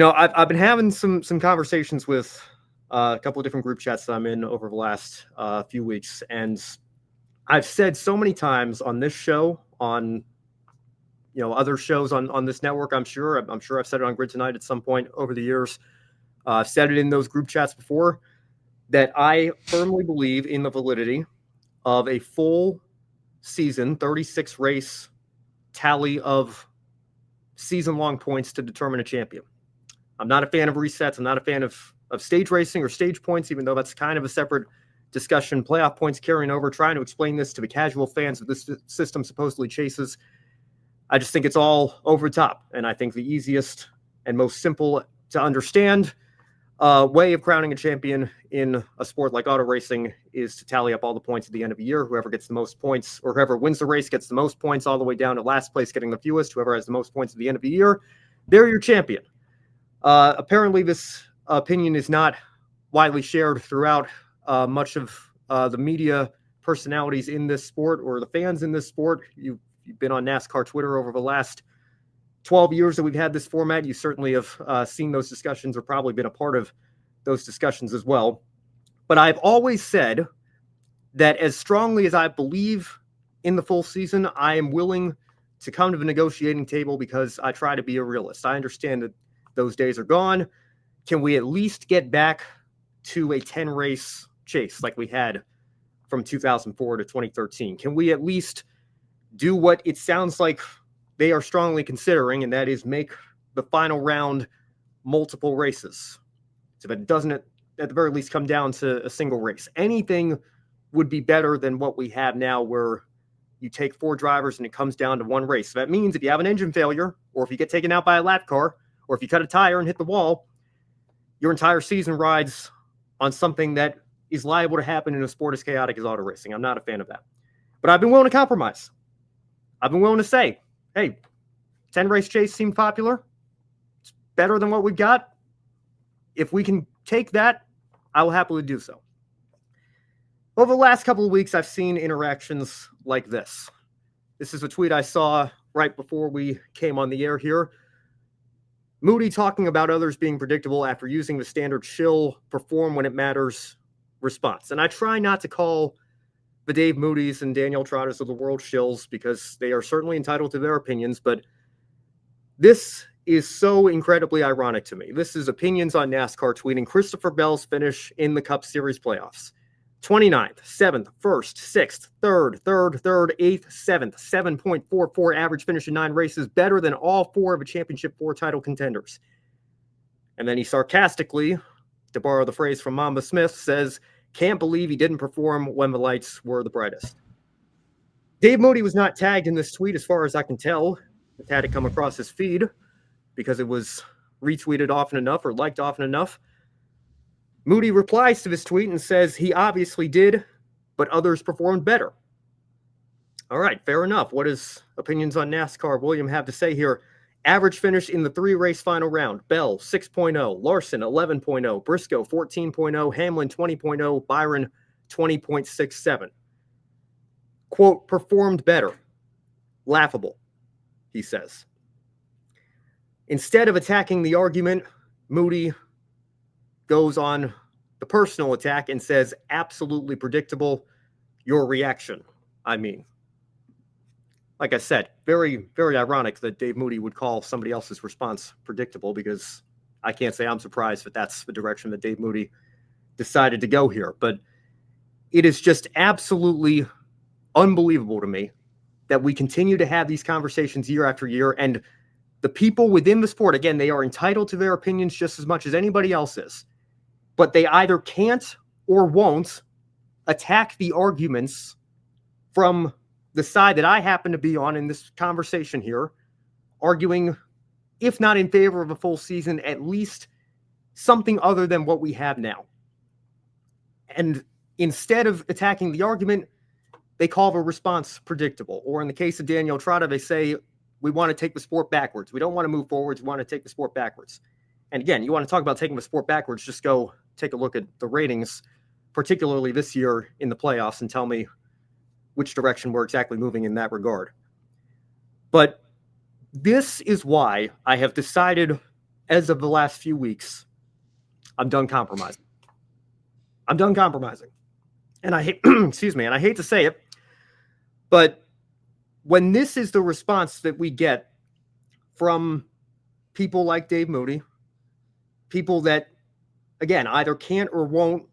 I've been having some conversations with a couple of different group chats that I'm in over the last few weeks, and I've said so many times on this show, on other shows on this network. I'm sure I've said it on Grid Tonight at some point over the years. I've said it in those group chats before that I firmly believe in the validity of a full season, 36 race tally of season-long points to determine a champion. I'm not a fan of resets. I'm not a fan of stage racing or stage points, even though that's kind of a separate discussion. Playoff points carrying over, trying to explain this to the casual fans that this system supposedly chases. I just think it's all over the top. And I think the easiest and most simple to understand way of crowning a champion in a sport like auto racing is to tally up all the points at the end of the year. Whoever gets the most points, or whoever wins the race gets the most points, all the way down to last place getting the fewest. Whoever has the most points at the end of the year, they're your champion. Apparently, this opinion is not widely shared throughout much of the media personalities in this sport or the fans in this sport. You've been on NASCAR Twitter over the last 12 years that we've had this format. You certainly have seen those discussions or probably been a part of those discussions as well. But I've always said that as strongly as I believe in the full season, I am willing to come to the negotiating table because I try to be a realist. I understand that those days are gone. Can we at least get back to a 10-race chase like we had from 2004 to 2013? Can we at least do what it sounds like they are strongly considering, and that is make the final round multiple races, so that it doesn't, at the very least, come down to a single race? Anything would be better than what we have now, where you take 4 drivers and it comes down to one race. So that means if you have an engine failure, or if you get taken out by a lap car, or if you cut a tire and hit the wall, your entire season rides on something that is liable to happen in a sport as chaotic as auto racing. I'm not a fan of that. But I've been willing to compromise. I've been willing to say, hey, 10-race chase seemed popular. It's better than what we've got. If we can take that, I will happily do so. Over the last couple of weeks, I've seen interactions like this. This is a tweet I saw right before we came on the air here. Moody talking about others being predictable after using the standard shill, perform when it matters response. And I try not to call the Dave Moody's and Daniel Trotters of the world shills, because they are certainly entitled to their opinions, but this is so incredibly ironic to me. This is Opinions on NASCAR tweeting Christopher Bell's finish in the Cup Series playoffs. 29th, 7th, 1st, 6th, 3rd, 8th, 7th, 7.44 average finish in 9 races, better than all 4 of the Championship 4 title contenders. And then he sarcastically, to borrow the phrase from Mamba Smith, says, can't believe he didn't perform when the lights were the brightest. Dave Moody was not tagged in this tweet as far as I can tell. It had to come across his feed because it was retweeted often enough or liked often enough. Moody replies to this tweet and says he obviously did, but others performed better. All right, fair enough. What does Opinions on NASCAR William have to say here? Average finish in the 3-race final round. Bell, 6.0. Larson, 11.0. Briscoe, 14.0. Hamlin, 20.0. Byron, 20.67. Quote, performed better. Laughable, he says. Instead of attacking the argument, Moody goes on the personal attack and says, absolutely predictable. Your reaction, I mean. Like I said, very, very ironic that Dave Moody would call somebody else's response predictable, because I can't say I'm surprised that that's the direction that Dave Moody decided to go here. But it is just absolutely unbelievable to me that we continue to have these conversations year after year, and the people within the sport, again, they are entitled to their opinions just as much as anybody else is, but they either can't or won't attack the arguments from the side that I happen to be on in this conversation here, arguing, if not in favor of a full season, at least something other than what we have now. And instead of attacking the argument, they call the response predictable. Or in the case of Daniel Trotta, they say, we want to take the sport backwards. We don't want to move forwards. We want to take the sport backwards. And again, you want to talk about taking the sport backwards, just go take a look at the ratings, particularly this year in the playoffs, and tell me which direction we're exactly moving in that regard. But this is why I have decided as of the last few weeks, I'm done compromising. I'm done compromising. And I hate, excuse me, and I hate to say it, but when this is the response that we get from people like Dave Moody, people that, again, either can't or won't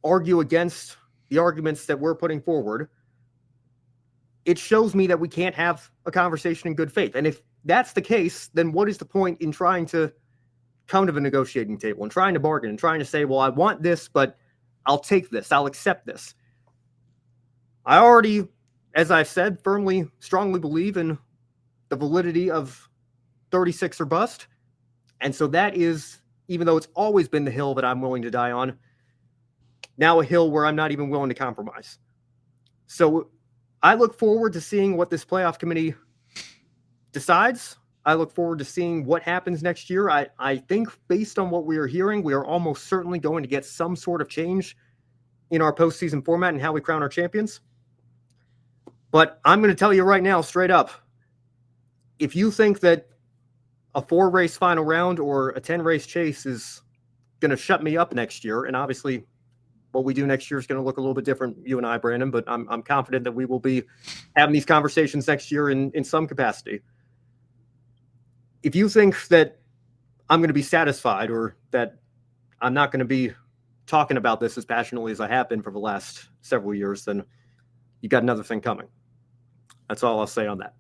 argue against the arguments that we're putting forward, it shows me that we can't have a conversation in good faith. And if that's the case, then what is the point in trying to come to the negotiating table and trying to bargain and trying to say, well, I want this, but I'll take this, I'll accept this. I already, as I've said, firmly, strongly believe in the validity of 36 or bust. And so that is, even though it's always been the hill that I'm willing to die on, now a hill where I'm not even willing to compromise. So I look forward to seeing what this playoff committee decides. I look forward to seeing what happens next year. I think based on what we are hearing, we are almost certainly going to get some sort of change in our postseason format and how we crown our champions. But I'm going to tell you right now, straight up, if you think that a 4-race final round or a 10-race chase is going to shut me up next year, and obviously what we do next year is going to look a little bit different, you and I, Brandon, but I'm confident that we will be having these conversations next year in some capacity. If you think that I'm going to be satisfied or that I'm not going to be talking about this as passionately as I have been for the last several years, then you got another thing coming. That's all I'll say on that.